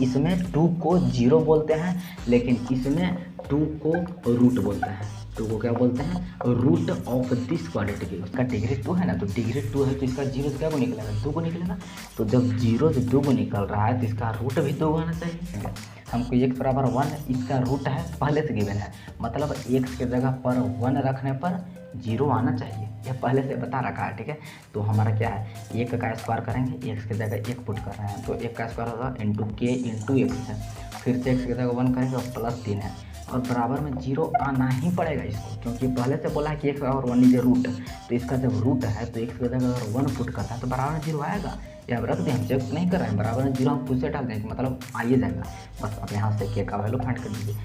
इसमें 2 को 0 बोलते हैं, लेकिन इसमें 2 को रूट बोलते हैं। 2 को क्या बोलते हैं? Root of this quadratic. इसका डिग्री 2 है ना, तो डिग्री 2 है तो इसका 0 से क्या को निकलेगा? 2 को निकलेगा। तो जब 0 से 2 को निकल रहा है तो इसका रूट भी 2 होना चाहिए। हमको x बराबर 1 इसका रूट है, पहले से गिवन है, मतलब x के जगह पर 1 रखने पर 0 आना चाहिए, यह पहले से बता रखा है। ठीक है, तो हमारा क्या है, 1 का स्क्वायर करेंगे, x की जगह 1 पुट कर रहे हैं तो 1 का स्क्वायर होगा इंटू के इंटू एक्स है, फिर से x की जगह 1 करेंगे और प्लस 3 है, और बराबर में 0 आना ही पड़ेगा इसको, क्योंकि पहले से बोला है कि x बराबर 1 इज रूट। तो इसका जब रूट है तो x की जगह अगर 1 पुट करता है तो बराबर में 0 आएगा। या रख दें, हम चेक नहीं कर रहे हैं, बराबर में 0 हम खुद से डाल देंगे, मतलब आइए जाएगा। बस अब यहाँ से के का वैल्यू फाइंड कर लीजिए।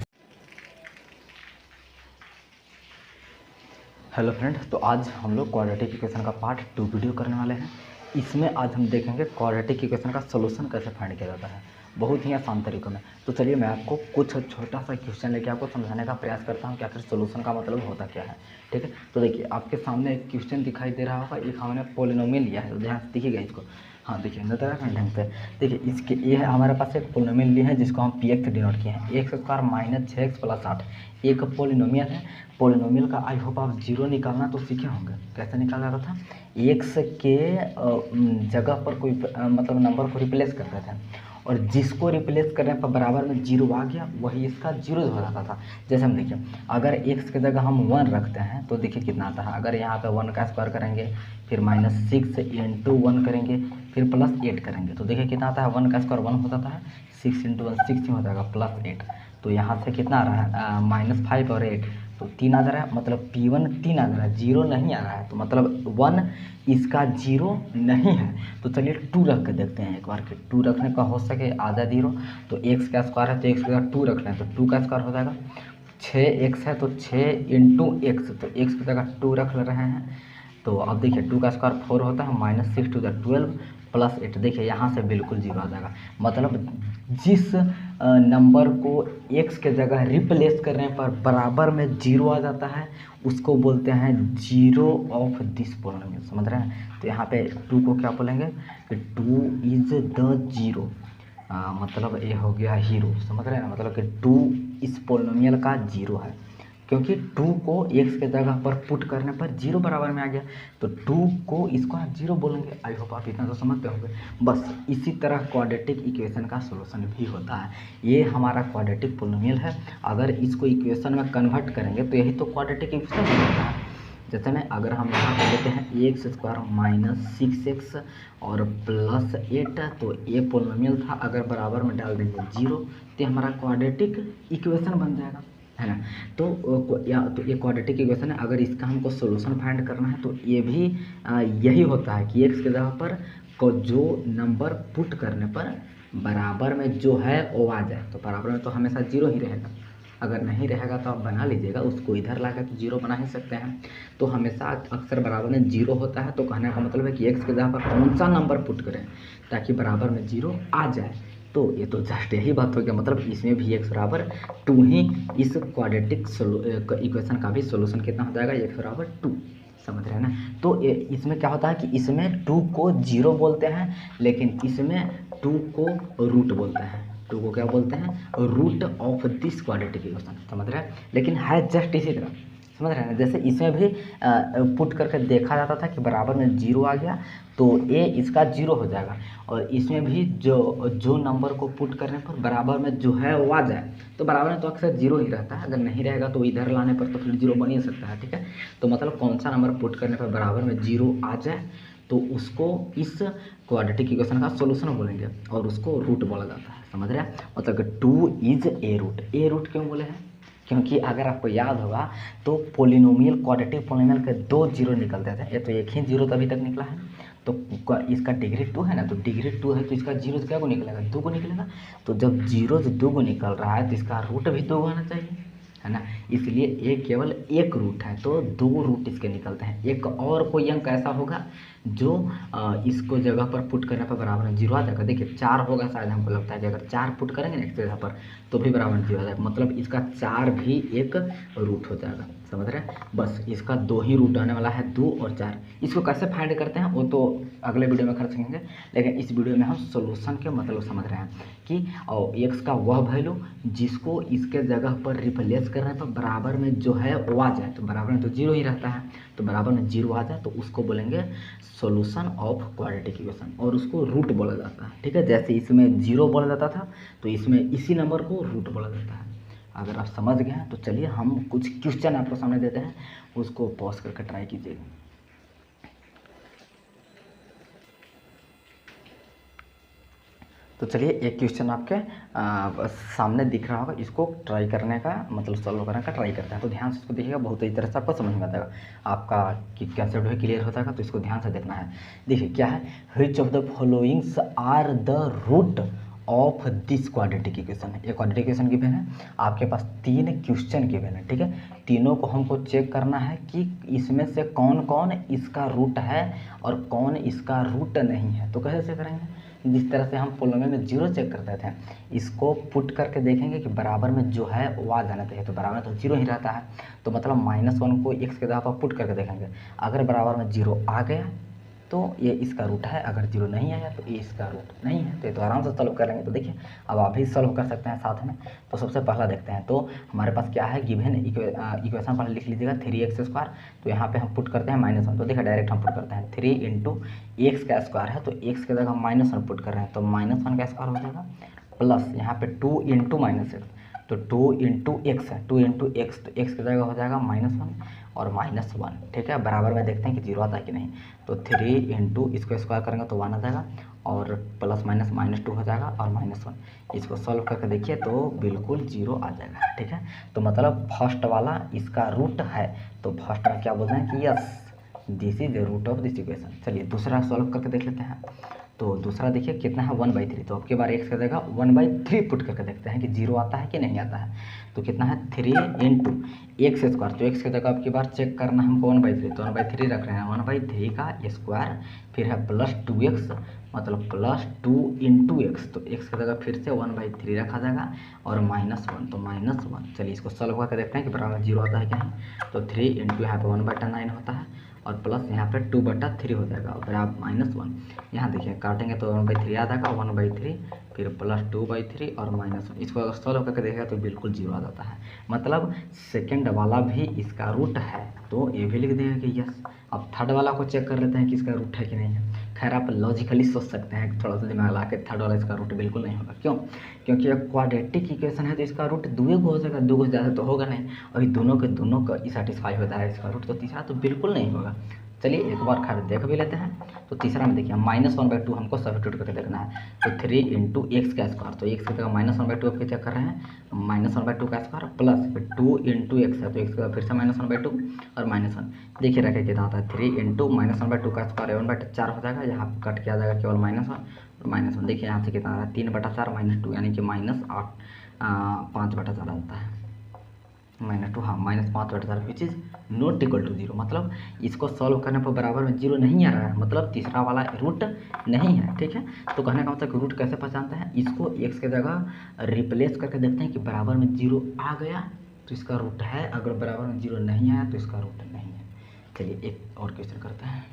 हेलो फ्रेंड, तो आज हम लोग क्वाड्रेटिक इक्वेशन का पार्ट 2 वीडियो करने वाले हैं। इसमें आज हम देखेंगे क्वाड्रेटिक इक्वेशन का सोल्यूशन कैसे फाइंड किया जाता है, बहुत ही आसान तरीकों में। तो चलिए मैं आपको कुछ छोटा सा क्वेश्चन लेके आपको समझाने का प्रयास करता हूँ कि आखिर सोल्यूशन का मतलब होता क्या है। ठीक है, तो देखिए आपके सामने एक क्वेश्चन दिखाई दे रहा होगा, एक हमने पोलिनोमियल लिया है, तो ध्यान से देखिएगा इसको। हाँ देखिए नजर है ढंग से, देखिए इसके ये है हमारे पास एक पोलिनोमियल लिया है जिसको हम पी एक्स डिनोट किए हैं, x square minus 6x plus 8 एक पोलिनोमियल है। पोलिनोमियल का आई होप आप 0 निकालना तो सीखे होंगे, कैसे निकाला जाता था, एक्स के जगह पर कोई मतलब नंबर को रिप्लेस करते थे, और जिसको रिप्लेस करने पर बराबर में 0 आ गया वही इसका 0 हो जाता था। जैसे हम देखिए अगर x की जगह हम 1 रखते हैं तो देखिए कितना आता है, अगर यहाँ पे 1 का स्क्वायर करेंगे, फिर -6 इंटू 1 करेंगे, फिर प्लस 8 करेंगे, तो देखिए कितना आता है, 1 का स्क्वायर 1 हो जाता है, 6 इंटू 1 6 ही हो जाएगा, प्लस 8, तो यहाँ से कितना आ रहा है -5 और 8, तो 3 आ जा रहा है, मतलब P1 3 आ जा रहा है, 0 नहीं आ रहा है, तो मतलब 1 इसका 0 नहीं है। तो चलिए 2 रख के देखते हैं एक बार, कि 2 रखने का हो सके आधा 0, तो x का स्क्वायर है तो x की जगह 2 रख लें तो 2 का स्क्वायर हो जाएगा, 6x है तो 6 इंटू एक्स, तो x की जगह 2 रख ले रहे हैं। तो अब देखिए 2 का स्क्वायर 4 होता है, -6 टू द 12 प्लस 8, देखिए यहाँ से बिल्कुल 0 आ जाएगा, मतलब जिस नंबर को x के जगह रिप्लेस करने पर बराबर में 0 आ जाता है उसको बोलते हैं 0 ऑफ दिस पोलिनोमियल, समझ रहे हैं। तो यहाँ पे 2 को क्या बोलेंगे कि 2 इज द 0, मतलब ये हो गया हीरो, समझ रहे हैं ना, मतलब कि 2 इस पोलिनोमियल का 0 है, क्योंकि 2 को x के जगह पर पुट करने पर 0 बराबर में आ गया, तो 2 को इसको 0 बोलेंगे। आई होप आप इतना तो समझते होंगे। बस इसी तरह क्वाड्रेटिक इक्वेशन का सॉल्यूशन भी होता है। ये हमारा क्वाड्रेटिक पोलिनोमियल है, अगर इसको इक्वेशन में कन्वर्ट करेंगे तो यही तो क्वाड्रेटिक इक्वेशन होता है। जैसे में अगर हम यहाँ पर लेते हैं एक्स स्क्वायर -6x और प्लस 8, तो ये पोलिनोमियल था, अगर बराबर में डाल देंगे 0 तो हमारा क्वाड्रेटिक इक्वेशन बन जाएगा, है ना। तो ये क्वाड्रेटिक इक्वेशन है। अगर इसका हमको सोल्यूशन फाइंड करना है तो ये भी यही होता है कि x के जगह पर को जो नंबर पुट करने पर बराबर में जो है वो आ जाए, तो बराबर में तो हमेशा 0 ही रहेगा, अगर नहीं रहेगा तो आप बना लीजिएगा, उसको इधर ला के तो 0 बना ही सकते हैं। तो हमेशा अक्सर बराबर में 0 होता है, तो कहने का मतलब है कि x के जगह पर कौन सा नंबर पुट करें ताकि बराबर में 0 आ जाए। तो ये तो जस्ट यही बात हो गया, मतलब इसमें भी x बराबर 2 ही इस क्वाड्रेटिक इक्वेशन का भी सोल्यूशन कितना हो जाएगा, x बराबर 2, समझ रहे हैं ना। तो इसमें क्या होता है कि इसमें 2 को 0 बोलते हैं, लेकिन इसमें 2 को रूट बोलते हैं। 2 को क्या बोलते हैं, root of this quadratic equation, समझ रहे हैं। लेकिन है जस्ट इसी तरह, समझ रहे हैं। जैसे इसमें भी पुट करके देखा जाता था कि बराबर में 0 आ गया तो ए इसका 0 हो जाएगा, और इसमें भी जो नंबर को पुट करने पर बराबर में जो है वो आ जाए, तो बराबर में तो अक्सर 0 ही रहता है, अगर नहीं रहेगा तो इधर लाने पर तो फिर 0 बन ही सकता है। ठीक है, तो मतलब कौन सा नंबर पुट करने पर बराबर में 0 आ जाए तो उसको इस क्वाड्रेटिक इक्वेशन का सोल्यूशन बोलेंगे, और उसको रूट बोला जाता है, समझ रहे हैं। मतलब कि 2 is a root. A root क्यों बोले हैं, क्योंकि अगर आपको याद होगा तो पोलिनोमियल क्वाड्रेटिक पोलिनोमियल के 2 0 निकलते थे, ये तो एक ही 0 तभी तक निकला है, तो इसका डिग्री 2 है ना, तो डिग्री 2 है तो इसका 0 से क्या को निकलेगा, 2 को निकलेगा। तो जब 0 से 2 को निकल रहा है तो इसका रूट भी 2 होना चाहिए, है ना, इसलिए ये केवल एक रूट है, तो 2 रूट इसके निकलते हैं। एक और कोई अंक ऐसा होगा जो इसको जगह पर पुट करने पर बराबर में 0 आ जाएगा। देखिए 4 होगा शायद, हमको लगता है कि अगर 4 पुट करेंगे ना इसके जगह पर तो भी बराबर में 0 आ जाएगा, मतलब इसका 4 भी एक रूट हो जाएगा, समझ रहे हैं। बस इसका 2 ही रूट आने वाला है, 2 और 4। इसको कैसे फाइंड करते हैं वो तो अगले वीडियो में कर सकेंगे, लेकिन इस वीडियो में हम सोल्यूशन के मतलब समझ रहे हैं कि और एक्स का वह वैल्यू जिसको इसके जगह पर रिप्लेस करने पर बराबर में जो है वो आ जाए, तो बराबर में तो 0 ही रहता है, तो बराबर में 0 आ जाए तो उसको बोलेंगे सोल्यूशन ऑफ क्वाड्रेटिक इक्वेशन, और उसको रूट बोला जाता है। ठीक है, जैसे इसमें 0 बोला जाता था तो इसमें इसी नंबर को रूट बोला जाता है। अगर आप समझ गए हैं तो चलिए हम कुछ क्वेश्चन आपको सामने देते हैं, उसको पॉज करके ट्राई कीजिएगा। तो चलिए एक क्वेश्चन आपके सामने दिख रहा होगा, इसको ट्राई करने का मतलब सॉल्व करने का ट्राई करते हैं। तो ध्यान से इसको देखिएगा, बहुत अच्छी तरह से आपको समझ में आ जाएगा, आपका कि कंसेप्ट है क्लियर हो जाएगा। तो इसको ध्यान से देखना है। देखिए क्या है, which of the followings are the root of this quadratic equation. ये क्वाड्रेटिक इक्वेशन गिवन है, आपके पास 3 क्वेश्चन गिवन है। ठीक है, तीनों को हमको चेक करना है कि इसमें से कौन कौन इसका रूट है और कौन इसका रूट नहीं है। तो कैसे चेक करेंगे, जिस तरह से हम पॉलिनोमियल में 0 चेक करते थे, इसको पुट करके देखेंगे कि बराबर में जो है वो आ जाना चाहिए, तो बराबर में तो 0 ही रहता है, तो मतलब -1 को x के जगह पर पुट करके देखेंगे। अगर बराबर में 0 आ गया तो ये इसका रूट है, अगर 0 नहीं आया तो ये इसका रूट नहीं है। तो ये तो आराम से सॉल्व कर लेंगे। तो देखिए अब आप भी सॉल्व कर सकते हैं साथ में। तो सबसे पहला देखते हैं, तो हमारे पास क्या है गिवन इक्वेशन पहले लिख लीजिएगा 3x²। तो यहाँ पे हम पुट करते हैं -1, तो देखिए डायरेक्ट हम पुट करते हैं 3 × x का स्क्वायर है, तो x के जगह -1 पुट कर रहे हैं, तो -1 का स्क्वायर हो जाएगा, प्लस यहाँ पे 2 × -x, तो 2 × x है, 2 × x, तो x की जगह हो जाएगा -1 और -1। ठीक है, बराबर में देखते हैं कि 0 आता है कि नहीं, तो 3 × इसको स्क्वायर करेंगे तो 1 आ जाएगा, और प्लस माइनस -2 हो जाएगा और -1। इसको सॉल्व करके देखिए तो बिल्कुल 0 आ जाएगा। ठीक है, तो मतलब फर्स्ट वाला इसका रूट है, तो फर्स्ट में क्या बोलते हैं कि yes this is the root of this equation. चलिए दूसरा सॉल्व करके देख लेते हैं। तो दूसरा देखिए कितना है 1/3, तो अब की बार x का जगह 1/3 पुट करके देखते हैं कि 0 आता है कि नहीं आता है। तो कितना है 3 × x², तो x की जगह अब की बार चेक करना हमको 1/3, तो 1/3 रख रहे हैं, 1/3 का स्क्वायर, फिर है प्लस 2x, मतलब प्लस 2 × x, तो x की जगह फिर से 1/3 रखा जाएगा और -1, तो -1। चलिए इसको सॉल्व करके देखते हैं कि बराबर 0 आता है क्या है। तो 3 × यहाँ पे 1/9 होता है और प्लस यहाँ पे 2/3 हो जाएगा, और फिर आप -1 यहाँ देखिए काटेंगे तो 1/3 आ जाएगा, 1/3 फिर प्लस 2/3 और -1। इसको अगर सॉल्व करके देखेगा तो बिल्कुल 0 आ जाता है, मतलब सेकंड वाला भी इसका रूट है, तो ये भी लिख देंगे कि यस। अब थर्ड वाला को चेक कर लेते हैं कि इसका रूट है कि नहीं है। खैर आप लॉजिकली सोच सकते हैं, थोड़ा सा दिमाग लगा के, थर्ड वाला इसका रूट बिल्कुल नहीं होगा। क्यों? क्योंकि ये क्वाड्रेटिक इक्वेशन है तो इसका रूट 2 को हो जाएगा, 2 से ज़्यादा तो होगा नहीं, और दोनों के दोनों का सेटिस्फाई होता है इसका रूट, तो तीसरा तो बिल्कुल नहीं होगा। चलिए एक बार खैर देख भी लेते हैं। तो तीसरा में देखिए -1/2 हमको सब्स्टिट्यूट करके देखना है, तो 3 × x का स्क्वायर, तो x की जगह -1/2 आपके चेक कर रहे हैं, -1/2 का स्क्वायर प्लस फिर 2 × x है, तो x का फिर से -1/2 और -1। देखिए रखे कितना आता है 3 × -1/2 का स्क्वायर 1/4 हो जाएगा, यहाँ कट किया जाएगा केवल -1 और -1। देखिए यहाँ से कितना आ रहा है 3/4 -2 यानी कि -5/4 आता है, -2 हाँ -5/4 which is not equal to 0। मतलब इसको सॉल्व करने पर बराबर में 0 नहीं आ रहा है, मतलब तीसरा वाला रूट नहीं है। ठीक है, तो कहने का मतलब रूट कैसे पहचानते हैं, इसको x के जगह रिप्लेस करके देखते हैं कि बराबर में 0 आ गया तो इसका रूट है, अगर बराबर में 0 नहीं आया तो इसका रूट नहीं है। चलिए एक और क्वेश्चन करते हैं।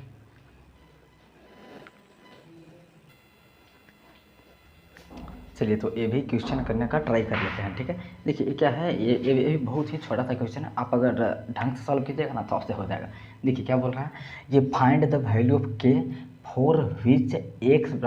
चलिए तो ये भी क्वेश्चन करने का ट्राई कर लेते हैं। ठीक है, देखिए ये क्या है, ये बहुत ही छोटा सा क्वेश्चन है, आप अगर ढंग से सॉल्व कीजिएगा ना तो आपसे हो जाएगा। देखिए क्या बोल रहा है, ये find the value of k for which x =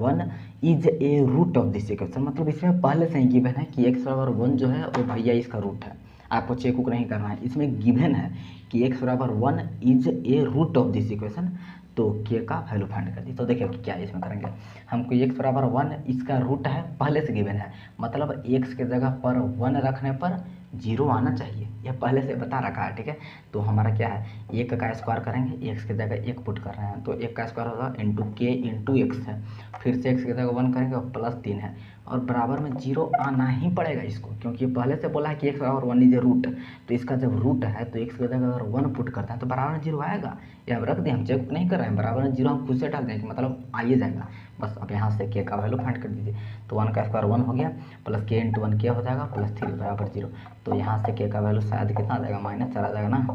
1 is a root of this equation. मतलब इसमें पहले से ही गिवन है कि x = 1 जो है वो भैया इसका रूट है, आपको चेक उक नहीं करना है, इसमें गिवन है कि x = 1 is a root of this equation, तो k का वैल्यू फाइंड कर दी। तो देखिए क्या इसमें करेंगे, हमको x = 1 इसका रूट है, पहले से गिवन है, मतलब x के जगह पर 1 रखने पर 0 आना चाहिए, यह पहले से बता रखा है। ठीक है, तो हमारा क्या है 1 का स्क्वायर करेंगे, x की जगह 1 पुट कर रहे हैं, तो 1 का स्क्वायर होगा × k × x है, फिर से x की जगह 1 करेंगे और प्लस 3 है, और बराबर में 0 आना ही पड़ेगा इसको, क्योंकि पहले से बोला है कि x = 1 इज ए रूट, तो इसका जब रूट है तो x की जगह अगर 1 पुट करते हैं तो बराबर में 0 आएगा। ये हम रख दें, हम चेक नहीं कर रहे हैं, बराबर में 0 हम खुद से डाल देंगे, मतलब आइए जाएगा, बस अब यहाँ से के का वैल्यू फाइंड कर दीजिए। तो 1 का स्क्वायर 1 हो गया, प्लस के इंटू 1 क्या हो जाएगा, प्लस 3 बराबर 0। तो यहाँ से के का वैल्यू शायद कितना आ जाएगा, -4 आ जाएगा ना,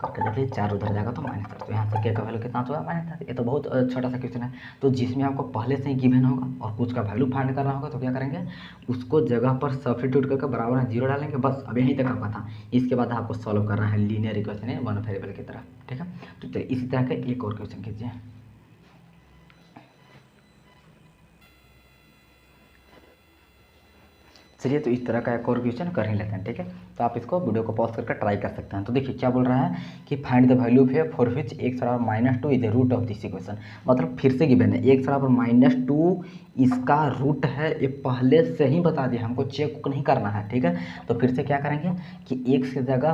करके देख लीजिए, 4 उधर जाएगा तो -4। तो यहाँ से के का वैल्यू कितना होगा, -4। ये तो बहुत छोटा सा क्वेश्चन है। तो जिसमें आपको पहले से ही गिवन होगा और कुछ का वैल्यू फाइंड करना होगा तो क्या करेंगे, उसको जगह पर सब्स्टिट्यूट करके बराबर में 0 डालेंगे। बस अब यहीं तक आपका था। इसके बाद आपको सॉल्व करना है लीनियर इक्वेशन है वन वेरिएबल की तरह, ठीक है। तो चलिए इसी तरह का एक और क्वेश्चन कीजिए। चलिए तो इस तरह का एक और क्वेश्चन कर ही लेते हैं, ठीक है। तो आप इसको वीडियो को पॉज करके ट्राई कर सकते हैं। तो देखिए क्या बोल रहा है कि फाइंड द वैल्यू है फॉर विच x बराबर -2 is the root of this equation. मतलब फिर से गिवन है x बराबर -2 इसका रूट है, ये पहले से ही बता दिया, हमको चेक नहीं करना है, ठीक है। तो फिर से क्या करेंगे कि x की जगह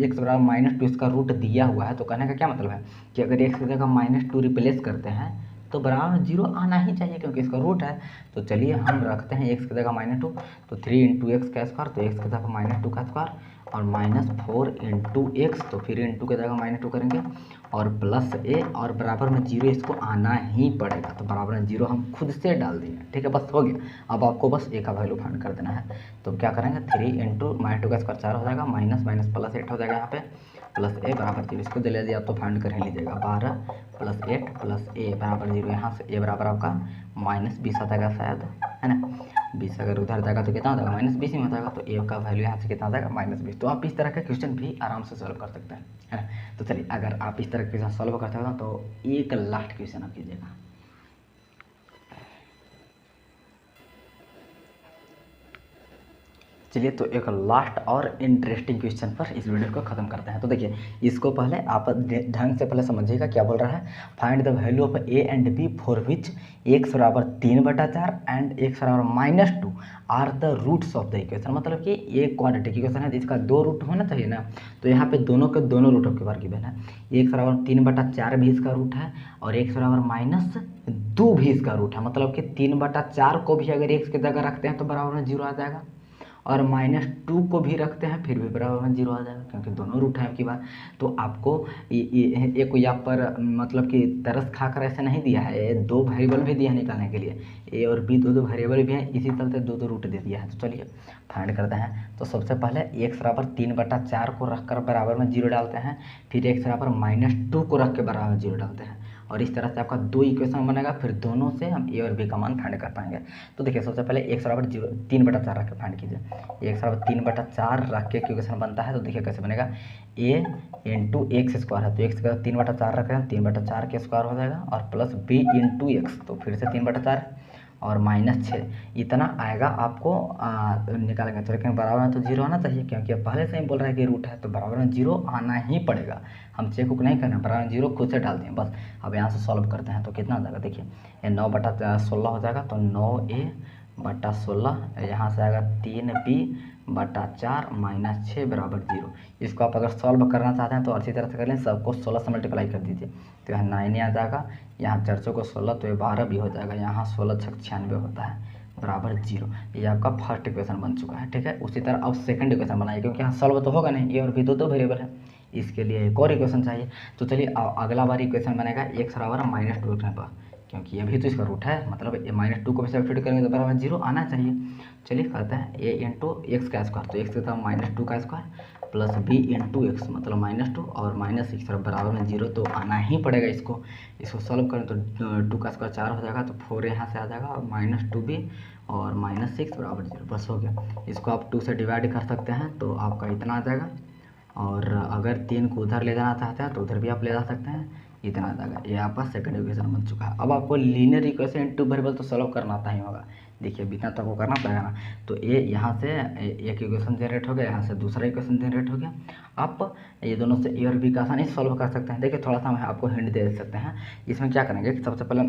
x बराबर -2 इसका रूट दिया हुआ है। तो कहने का क्या मतलब है कि अगर x की जगह -2 रिप्लेस करते हैं तो बराबर 0 आना ही चाहिए क्योंकि इसका रूट है। तो चलिए हम रखते हैं x की जगह -2, तो 3 × x का स्क्वायर, तो x की जगह -2 का स्क्वायर और -4 × x, तो फिर इंटू की जगह -2 करेंगे और प्लस a और बराबर में 0 इसको आना ही पड़ेगा। तो बराबर में 0 हम खुद से डाल दिए, ठीक है, बस हो गया। अब आपको बस a का वैल्यू फाइंड कर देना है। तो क्या करेंगे, 3 × -2 का स्क्वायर 4 हो जाएगा, माइनस माइनस प्लस 8 हो जाएगा यहाँ पे, प्लस a बराबर 0। इसको जल्दी आप तो फाइंड कर ही लीजिएगा। 12 + 8 + a बराबर 0। यहाँ से a बराबर आपका -20 आ जाएगा शायद, है ना। 20 अगर उधर जाएगा तो कितना हो जाएगा, -20 ही हो जाएगा। तो a का वैल्यू यहाँ से कितना आ जाएगा, -20। तो आप इस तरह का क्वेश्चन भी आराम से सॉल्व कर सकते हैं, है ना। तो चलिए अगर आप इस तरह का क्वेश्चन सॉल्व करते हो ना तो एक लास्ट क्वेश्चन आप कीजिएगा। चलिए तो एक लास्ट और इंटरेस्टिंग क्वेश्चन पर इस वीडियो को ख़त्म करते हैं। तो देखिए इसको पहले आप ढंग से पहले समझिएगा क्या बोल रहा है। Find the value of a and b for which x बराबर 3/4 एंड x बराबर -2 are the roots of the equation. मतलब कि ये क्वाड्रेटिक इक्वेशन है जिसका 2 रूट होना चाहिए ना। तो यहाँ पे दोनों के दोनों रूट के बार गिवन है। x बराबर 3/4 भी इसका रूट है और x बराबर -2 भी इसका रूट है। मतलब कि 3/4 को भी अगर x की जगह रखते हैं तो बराबर में 0 आ जाएगा और -2 को भी रखते हैं फिर भी बराबर में 0 आ जाएगा क्योंकि दोनों रूट है आपकी बात। तो आपको एक यहाँ पर मतलब कि तरस खाकर ऐसे नहीं दिया है, 2 वेरिएबल भी दिया है निकालने के लिए, a और b 2 वेरिएबल भी हैं, इसी चलते 2 रूट दे दिया है। तो चलिए फाइंड करते हैं। तो सबसे पहले x बराबर 3/4 को रखकर बराबर में 0 डालते हैं, फिर x बराबर -2 को रख के बराबर में 0 डालते हैं और इस तरह से आपका 2 इक्वेशन बनेगा। फिर दोनों से हम a और b का मान फाइंड कर पाएंगे। तो देखिए सबसे पहले x बराबर 3/4 रख के फाइंड कीजिए। x बराबर 3/4 रख के इक्वेशन बनता है। तो देखिए कैसे बनेगा, a × x स्क्वायर है तो x का 3/4 रखें, 3/4 के स्क्वायर हो जाएगा और प्लस b × x, तो फिर से 3/4 और -6 इतना आएगा आपको निकालेंगे। तो लेकिन बराबर में तो 0 आना चाहिए क्योंकि पहले से ही बोल रहा है कि रूट है तो बराबर में 0 आना ही पड़ेगा। हम चेक उक नहीं करना, बराबर में 0 खुद से डाल दें बस। अब यहाँ से सॉल्व करते हैं तो कितना आ जाएगा, देखिए ये 9/16 हो जाएगा। तो 9a/16 यहाँ से आएगा 3b/4 -6 बराबर 0। इसको आप अगर सॉल्व करना चाहते हैं तो अच्छी तरह से कर लें, सबको 16 से मल्टीप्लाई कर दीजिए। तो यहाँ 9 आ जाएगा, यहाँ 4 को 16 तो ये 12 भी हो जाएगा, यहाँ 16 6 96 होता है बराबर 0। ये आपका फर्स्ट इक्वेशन बन चुका है, ठीक है। उसी तरह अब सेकंड इक्वेशन बनाइए क्योंकि यहाँ सॉल्व तो होगा नहीं, ये और भी 2 वेरिएबल है, इसके लिए एक और इक्वेशन चाहिए। तो चलिए अगला बार इक्वेशन बनेगा x बराबर -2 रखने पर, क्योंकि ये भी तो इसका रूट है, मतलब ये -2 को भी सब्स्टिट्यूट करेंगे तो बराबर 0 आना चाहिए। चलिए करते हैं a × x का स्क्वायर, तो x के साथ -2 का स्क्वायर प्लस b × x मतलब -2 और -6 बराबर में 0 तो आना ही पड़ेगा। इसको सॉल्व करें तो 2 का स्क्वायर 4 हो जाएगा, तो 4 यहाँ से आ जाएगा और -2b और -6 बराबर 0, बस हो गया। इसको आप 2 से डिवाइड कर सकते हैं तो आपका इतना आ जाएगा। और अगर 3 को उधर ले जाना चाहते हैं तो उधर भी आप ले जा सकते हैं, इतना आ जाएगा। ये आपका सेकंड इक्वेशन बन चुका है। अब आपको लीनियर इक्वेशन इन 2 वेरिएबल तो सॉल्व करना आता ही होगा। देखिए इतना तक वो करना पड़ेगा ना। तो ये यहाँ से एक इक्वेशन जनरेट हो गया, यहाँ से दूसरा इक्वेशन जनरेट हो गया। आप ये दोनों से a और b का आसानी से सॉल्व कर सकते हैं। देखिए थोड़ा सा हम आपको हिंट दे सकते हैं। इसमें क्या करेंगे कि सबसे पहले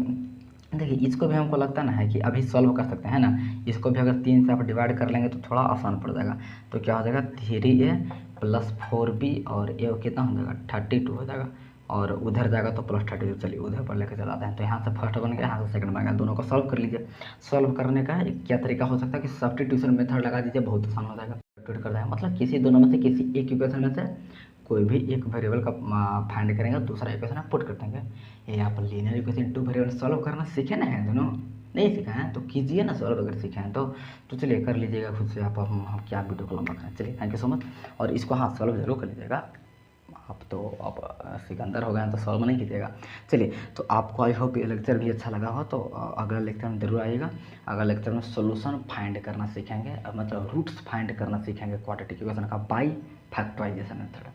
देखिए इसको भी हमको लगता ना है कि अभी सॉल्व कर सकते हैं ना। इसको भी अगर 3 से आप डिवाइड कर लेंगे तो थोड़ा आसान पड़ जाएगा। तो क्या हो जाएगा 3a + 4b और a कितना हो जाएगा 32 हो जाएगा और उधर जाएगा तो +32। चलिए उधर पर लेकर चलाते हैं। तो यहाँ से फर्स्ट बन गया, यहाँ से सेकंड बन गया, दोनों को सॉल्व कर लीजिए। सॉल्व करने का क्या तरीका हो सकता है कि सब्स्टिट्यूशन मेथड लगा दीजिए, बहुत आसान हो जाएगा। सब्स्टिट्यूट कर जाएगा मतलब किसी दोनों में से किसी एक इक्वेशन में से कोई भी एक वेरिएबल का फाइंड करेंगे, दूसरा इक्वेशन आप पुट कर देंगे। ये आप linear equation two variable solve करना सीखे ना हैं दोनों? नहीं सीखा है तो कीजिए ना सॉल्व अगर सीखे हैं तो चलिए कर लीजिएगा खुद से आप। हम क्या वीडियो को लंबा करें, चलिए थैंक यू सो मच। और इसको हाँ सॉल्व जरूर कर लीजिएगा। आप तो आप सिकंदर हो गए हैं तो सॉल्व नहीं कीजिएगा। चलिए तो आपको आई होप ये लेक्चर भी अच्छा लगा हो, तो अगला लेक्चर में जरूर आइएगा। अगला लेक्चर में सोल्यूशन फाइंड करना सीखेंगे, मतलब रूट्स फाइंड करना सीखेंगे क्वाड्रेटिक इक्वेशन का बाई फैक्टराइजेशन मेथड।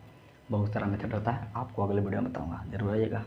बहुत सारा मेथड होता है, आपको अगले वीडियो में बताऊँगा, जरूर आइएगा।